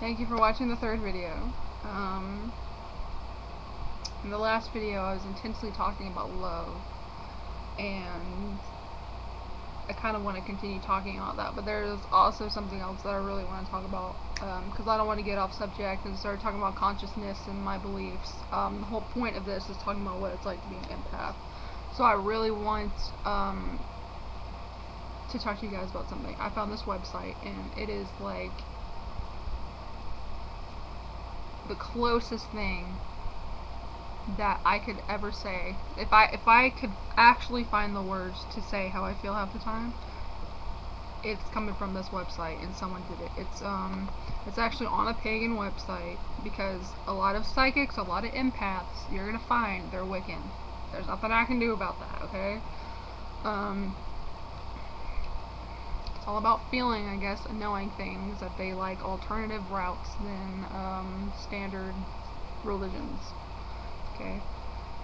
Thank you for watching the third video. In the last video I was intensely talking about love, and I kind of want to continue talking about that, but there's also something else that I really want to talk about, because I don't want to get off subject and start talking about consciousness and my beliefs. The whole point of this is talking about what it's like to be an empath. So I really want to talk to you guys about something. I found this website, and it is like the closest thing that I could ever say. If I could actually find the words to say how I feel half the time, it's coming from this website, and someone did it. It's actually on a pagan website, because a lot of psychics, a lot of empaths, you're gonna find they're Wiccan. There's nothing I can do about that, okay? It's all about feeling, I guess, and knowing things, that they like alternative routes than standard religions. Okay,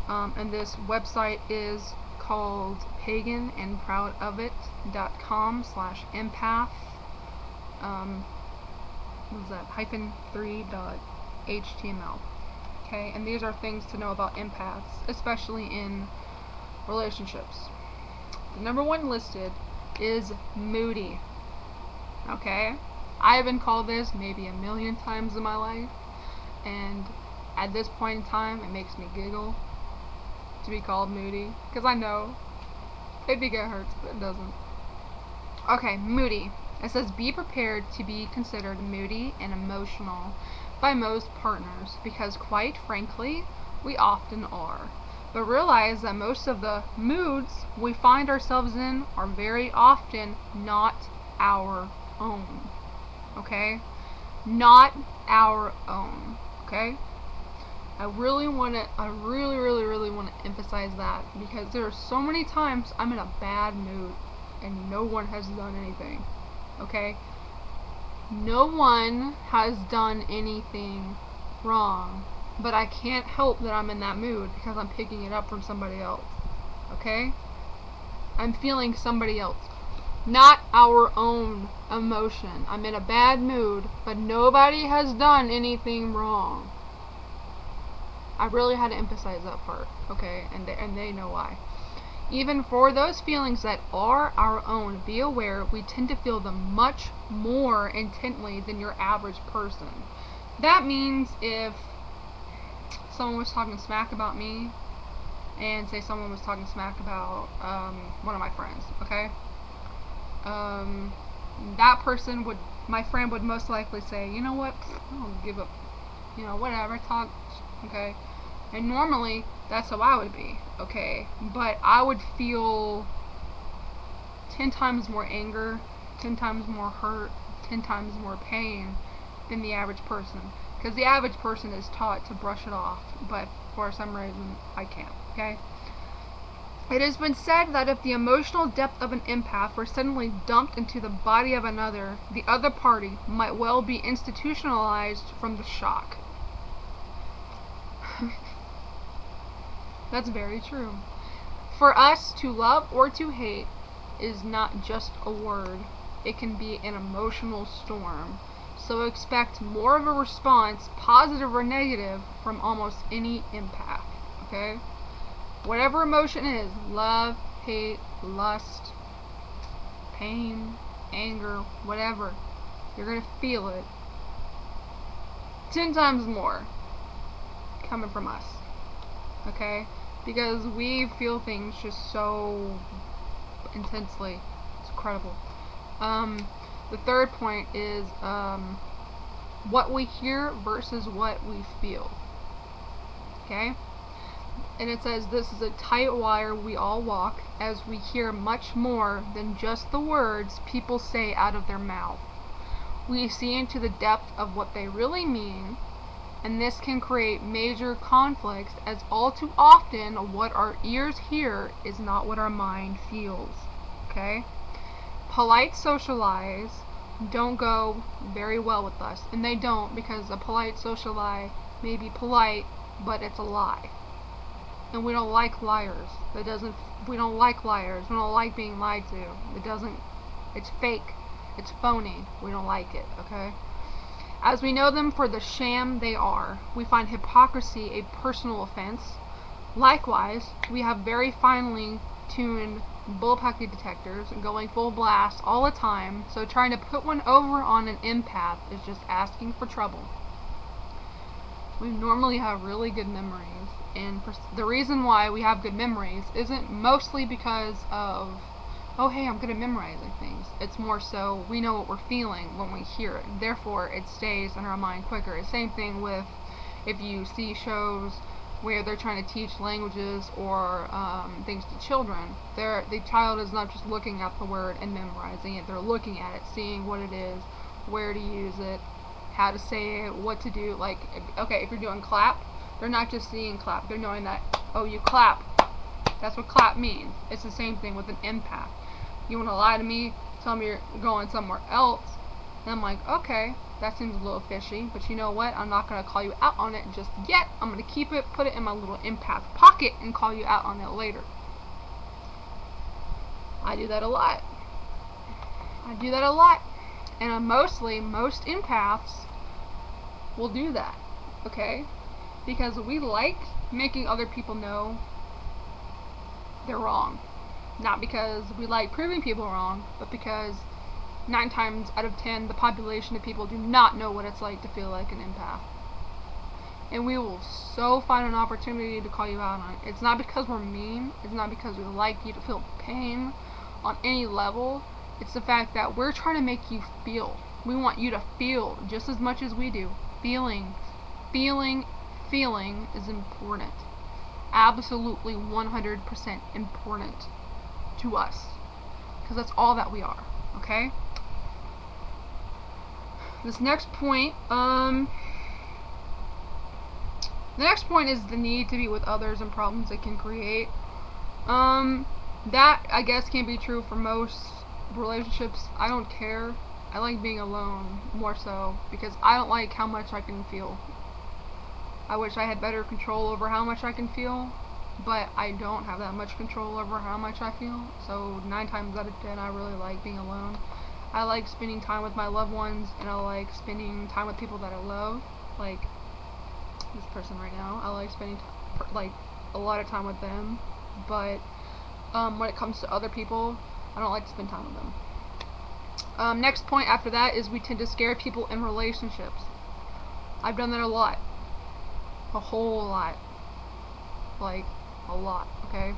and this website is called paganandproudofit.com/empath. What is that? -3.html. Okay, and these are things to know about empaths, especially in relationships. The number one listed is moody. Okay, I have been called this maybe a million times in my life, and at this point in time, it makes me giggle to be called moody, because I know I think it hurts, but it doesn't. Okay, moody. It says, be prepared to be considered moody and emotional by most partners, because quite frankly, we often are. But realize that most of the moods we find ourselves in are very often not our own. Okay? Not our own. Okay? I really want to emphasize that, because there are so many times I'm in a bad mood and no one has done anything. Okay? No one has done anything wrong, but I can't help that I'm in that mood because I'm picking it up from somebody else. Okay? I'm feeling somebody else, not our own emotion. I'm in a bad mood, but nobody has done anything wrong. I really had to emphasize that part, okay? And they know why. Even for those feelings that are our own, be aware we tend to feel them much more intently than your average person. That means if someone was talking smack about me, and say someone was talking smack about one of my friends, okay? That person would, my friend would most likely say, you know what, I don't give up, whatever, talk, okay? And normally, that's how I would be, okay? But I would feel 10 times more anger, 10 times more hurt, 10 times more pain than the average person. Because the average person is taught to brush it off, but for some reason, I can't, okay? It has been said that if the emotional depth of an empath were suddenly dumped into the body of another, the other party might well be institutionalized from the shock. That's very true. For us, to love or to hate is not just a word. It can be an emotional storm. So expect more of a response, positive or negative, from almost any empath. Okay? Whatever emotion is, love, hate, lust, pain, anger, whatever, you're going to feel it 10 times more coming from us. Okay? Because we feel things just so intensely. It's incredible. The third point is what we hear versus what we feel. Okay? And it says, this is a tight wire we all walk, as we hear much more than just the words people say out of their mouth. We see into the depth of what they really mean, and this can create major conflicts, as all too often what our ears hear is not what our mind feels. Okay? Polite social lies don't go very well with us, and they don't, because a polite social lie may be polite, but it's a lie. And we don't like liars. We don't like liars. We don't like being lied to. It's fake. It's phony. We don't like it, okay? As we know them for the sham they are, we find hypocrisy a personal offense. Likewise, we have very finely tuned bullpucky detectors going full blast all the time, so trying to put one over on an empath is just asking for trouble. We normally have really good memories, and the reason why we have good memories isn't mostly because of, oh hey, I'm good at memorizing things. It's more so we know what we're feeling when we hear it. Therefore, it stays in our mind quicker. Same thing with if you see shows where they're trying to teach languages or things to children. The child is not just looking at the word and memorizing it. They're looking at it, seeing what it is, where to use it, how to say it, what to do. Like, okay, if you're doing clap, they're not just seeing clap. They're knowing that, oh, you clap. That's what clap means. It's the same thing with an empath. You want to lie to me, tell me you're going somewhere else, and I'm like, okay, that seems a little fishy, but you know what? I'm not going to call you out on it just yet. I'm going to keep it, put it in my little empath pocket, and call you out on it later. I do that a lot. And most empaths will do that, okay? Because we like making other people know they're wrong. Not because we like proving people wrong, but because 9 times out of 10 the population of people do not know what it's like to feel like an empath. And we will so find an opportunity to call you out on it. It's not because we're mean. It's not because we like you to feel pain on any level. It's the fact that we're trying to make you feel. We want you to feel just as much as we do. Feeling is important. Absolutely 100% important to us. Because that's all that we are. Okay? This next point, the next point is the need to be with others and problems it can create. That, I guess, can be true for most relationships. I don't care. I like being alone more so because I don't like how much I can feel. I wish I had better control over how much I can feel, but I don't have that much control over how much I feel. So 9 times out of 10 I really like being alone. I like spending time with my loved ones, and I like spending time with people that I love, like this person right now. I like spending like a lot of time with them, but when it comes to other people, I don't like to spend time with them. Next point after that is we tend to scare people in relationships. I've done that a lot. A whole lot. Like, a lot, okay?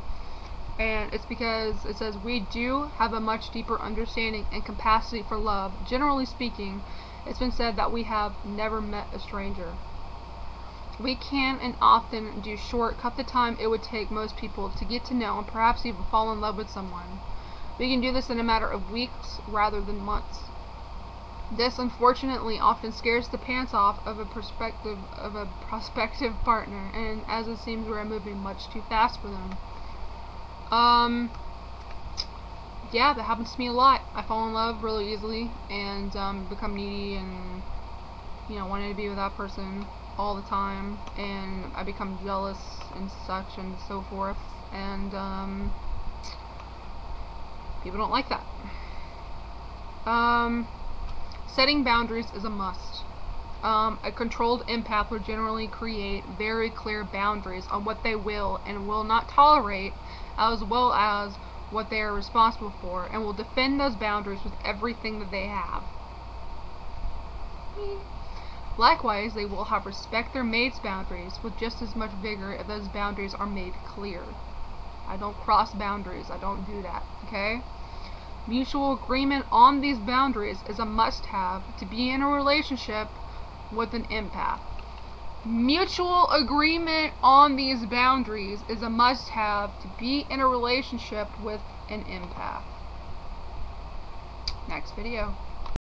And it's because it says we do have a much deeper understanding and capacity for love. Generally speaking, it's been said that we have never met a stranger. We can and often do cut the time it would take most people to get to know and perhaps even fall in love with someone. We can do this in a matter of weeks rather than months. This unfortunately often scares the pants off of a prospective partner, and as it seems we're moving much too fast for them. Yeah, that happens to me a lot. I fall in love really easily and become needy and, you know, wanting to be with that person all the time, and I become jealous and such and so forth, and people don't like that. Setting boundaries is a must. A controlled empath will generally create very clear boundaries on what they will and will not tolerate, as well as what they are responsible for, and will defend those boundaries with everything that they have. Likewise, they will have respect their mate's boundaries with just as much vigor if those boundaries are made clear. I don't cross boundaries. I don't do that, okay? Mutual agreement on these boundaries is a must-have to be in a relationship with an empath. Mutual agreement on these boundaries is a must-have to be in a relationship with an empath. Next video.